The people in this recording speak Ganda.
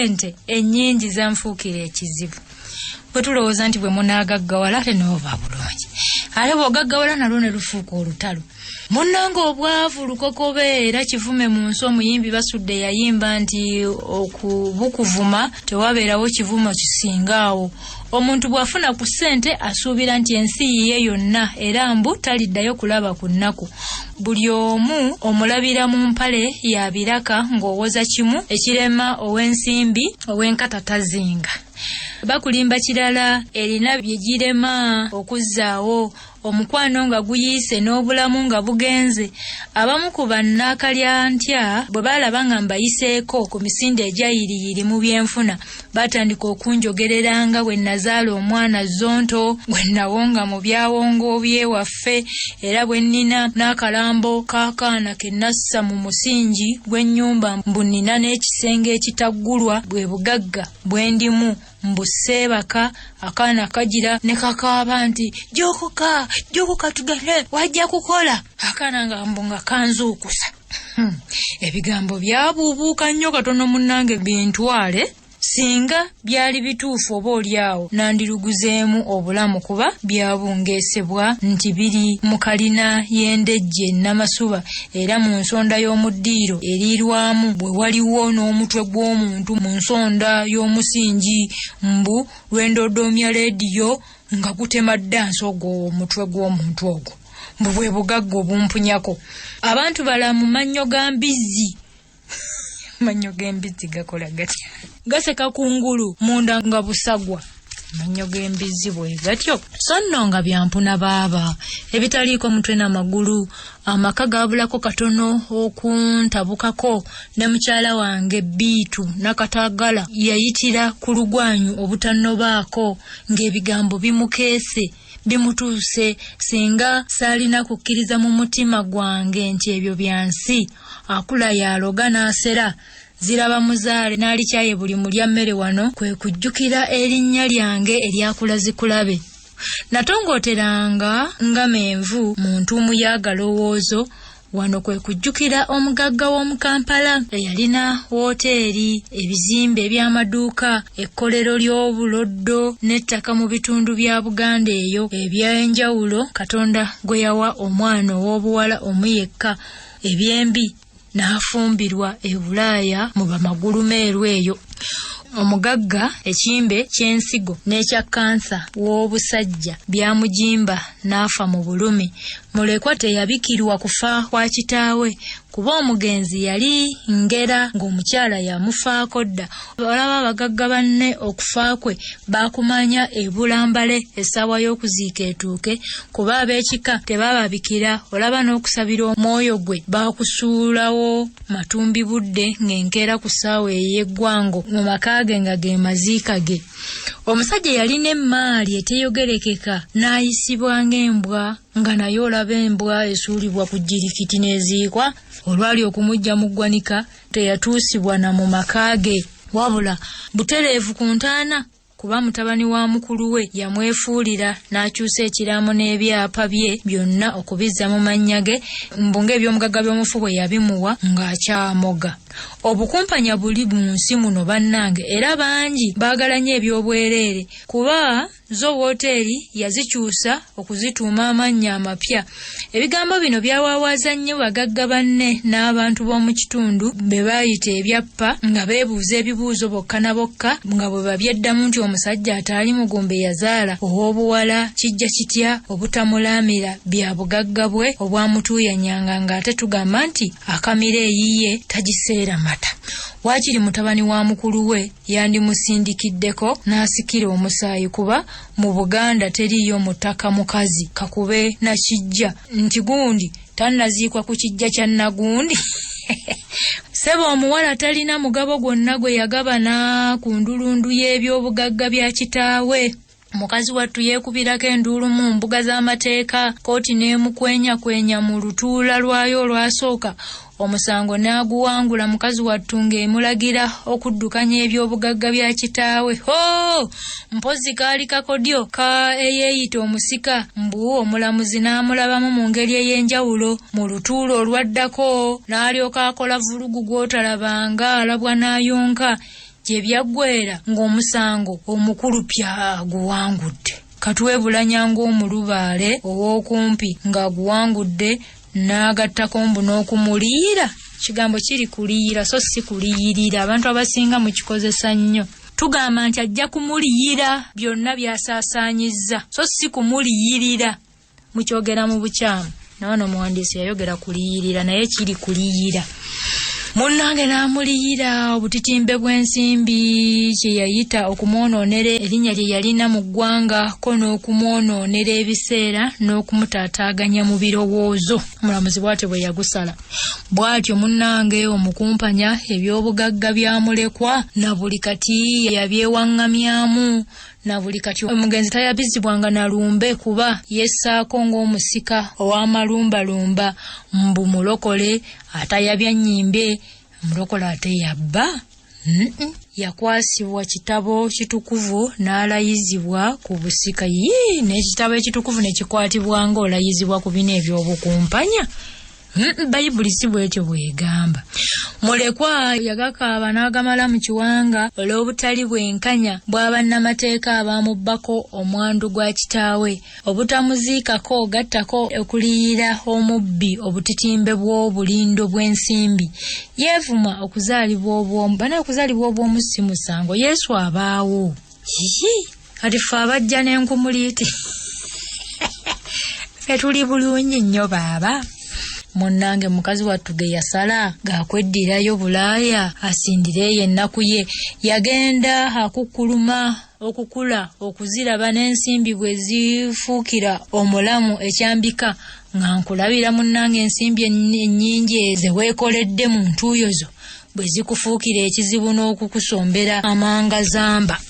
sente ennyingi zanfuukira ekizibu. Bwe tulowooza nti bwe munaagaggawala ate n'oba bulungi. Ate bw'ogaggawala nalwo ne lufuuka olutalo. Munnange obwavu lukokobe era kivume mu nsi omuyimbi Basudde yayimba nti okubukuvuma tewabeerawo kivumo kisingaawo. Omuntu bw'afuna ku ssente asuubira nti ensi yiye yonna era mbu taliddayo kulaba ku nnaku. Buli omu omulabira mu mpale ya biraka ng'owoza kimu ekirema ow'ensimbi ow'enkata tazinga. Bakulimba kirala erina bye girema okuzzaawo omukwano nga guyiise n'obulamu nga bugenze. Abamu ku bannaakalya ntya bwe balaba nga mbayiseeko ku misinde egyayiriyiri mu byenfuna batandika okunjogereranga bwe nazaala omwana zonto, bwe nawonga mu byawongo byewaffe era bwe nnina n'akalambo k'akaana ke nassa mu musingi gw'ennyumba mbu nnina n'ekisenge ekitaggulwa bwe bugagga bwe ndimu mbuseebaka akaana kagira ne kakaaba nti jokoka tugende wajja kukola. Akaana nga mbunga kanzuukusa. Ebigambo byabuubuuka nnyo katono munnange bintwale. Singa byali bituufu oba oliawo nandiruguzeemu obulamu kuba byabungeesebwa nti biri mu kalina y'endejje Namasuba era mu nsonda y'omuddiiro erirwamu bwe waliwo n'omutwe gw'omuntu mu nsonda y'omusingi mbu lwendodoomya leediyo nga gutema ddansi ogwo omutwe gw'omuntu ogwo mbu bwe bugagga obumpunyako. Abantu bala mu mannyo ga mbizzi. Mannyo g'embizzi gakola gatya? Gaseka kungulu munda nga busagwa. Mannyo g'embizzi bwe gatyo. So nno nga byampuna baaba ebitaliiko mutwe n'amagulu. Amaka gabulako katono okuntabukako ne mukyala wange Biitu Nakatagala yayitira ku lugwanyu obutannobaako ng'ebigambo bimukeese bimutuuse singa saalina kukkiriza mu mutima gwange nti ebyo byansi. Akula yaloga n'asera ziraba muzaale n'alikyaye buli mulya mmere wano kwe kujjukira erinnya lyange eryakula zikulabe. Natongooteranga nga menvu mu ntuumu y'agalowoozo wano kwe kujjukira omugagga w'omu Kampala eyalina wooteeri, ebizimbe eby'amaduuka, ekkolero ly'obuloddo n'ettaka mu bitundu bya Buganda eyo eby'enjawulo Katonda gwe yawa omwana ow'obuwala omu yekka. Ebyembi n'afumbirwa e Bulaaya mu bamagulumeeru eyo. Omugagga ekimbe ky'ensigo n'ekya kansa w'obusajja byamujimba n'afa mu bulumi. Mulekwa teyabikirwa kufa kwa kitaawe kuba omugenzi yali ngera ng'omukyala yamufaako dda. Olaba abagagga banne okufa kwe baakumanya ebulambale essaawa y'okuziika etuuke kuba ab'ekika tebababikira. Olaba n'okusabira omwoyo gwe baakusuulawo matumbi budde ng'enkeera ku ssaawa ey'eggwango mu maka ge nga ge maziika ge. Omusajja yalina emmaali eteyogerekeka n'ayisibwa ng'embwa nga naye olaba embwa esuulibwa ku jjirikiti n'eziikwa. Olwali okumujja mu ggwanika teyatuusibwa na mu maka ge wabula butereevu ku ntaana kuba mutabani wa mukulu we yamwefuulira n'akyusa ekiraamo n'ebyapa bye byonna okubizza mu mannya ge mbu ng'ebyomugagga by'omufu bwe yabimuwa ng'akyamoga. Obukumpanya buli mu nsi muno bannange era bangi baagala nnyo ebyobwereere kuba zo wooteeri yazikyusa okuzituuma amannya amapya. Ebigambo bino byawaawaza nnyo bagagga banne n'abantu b'omu kitundu be baayita ebyappa nga beebuuza ebibuuzo bokka na bokka nga bwe babyeddamu nti omusajja ataali mugumbe yazaala ow'obuwala kijja kitya obutamulaamira bya bugagga bwe obwamutuuyanyanga ng'ate tugamba nti akamira eyiye tagiseera mata. Waakiri mutabani wa mukulu we yandimusindikiddeko n'asikira omusaayi kuba mu Buganda teriyo mutaka mukazi kakube na kijja nti gundi tannaziikwa ku kijja kya Nagundi. Sebo omuwala talina mugabo gwonna gwe yagabana ku ndulundu y'ebyobugagga bya kitaawe. Mukazi wattu yeekubirako enduulu mu mbuga z'amateeka kooti n'emukwenya mu lutuula lwayo olwasooka. Omusango n'aguwangula mukazi wattu ng'emulagira okuddukanya ebyobugagga bya kitaawe. Mpozi kaali kakodyo ka eyeeyita omusika mbu omulamuzi n'amulabamu mu ngeri ey'enjawulo mu lutuulo olwaddako n'alyoka akola vulugu gw'otalabanga alabwa n'ayonka. gye byaggwera ng'omusango omukulu pya aguwangudde. Katwebulanya ng'omulubaale ow'okumpi ng'aguwangudde n'agattako mbu n'okumuliira. Kigambo kiri kuliira so si kuliyirira. Abantu abasinga mukikozesa nnyo. Tugamba nti ajja kumuliyira byonna byasaasaanyizza so si kumuliyirira. Mukyogera mu bukyamu. Nawono omuwandiisi yayogera kuliyirira naye kiri kuliyira. Munnange n'amuliyira obutitimbe bw'ensimbi kye yayita okumwonoonera erinnya lye yalina mu ggwanga ko n'okumwonoonera ebiseera n'okumutaataaganya mu birowoozo. Omulamuzi bw'atyo bwe yagusala. Bw'atyo munnange omukumpanya eby'obugagga byamulekwa na buli kati yabyewaŋŋamyamu na buli kati omugenzi tayabizibwanga na lumbe kuba yessaako ng'omusika ow'amalumbalumba mbu mulokole atayabya nnyimbe mulokole ate yabba. Yakwasibwa kitabo kitukuvu n'alayizibwa ku busika. N'ekitabo ekitukuvu ne kikwatibwa ng'olayizibwa ku bino eby'obukumpanya. Bayibuli si bwetyo bwegamba. Mulekwa yagakaaba n'agamala mu kiwanga olw'obutali bwenkanya bw'abannamateeka abaamubbako omwandu gwa kitaawe, obutamuziikako gattako okuliyira omubbi obutitimbe bw'obulindo bw'ensimbi. Yeevuma okuzaalibwa obw'omu bana okuzaalibwa obw'omu si musango. Yesu abaawo. Kati ffe abajja n'enkumuliiti ffe tuli bulungi nnyo baaba. Munnange mukazi wattu ge yasala gakweddirayo Bulaaya asindireyo ennaku ye yagenda akukkuluma okukula okuziraba n'ensimbi bwe zifuukira omulamu ekyambika nga nkulabira munnange ensimbi ennyingi ze weekoledde mu ntuuyo zo bwe zikufuukira ekizibu n'okukusombera amangazamba.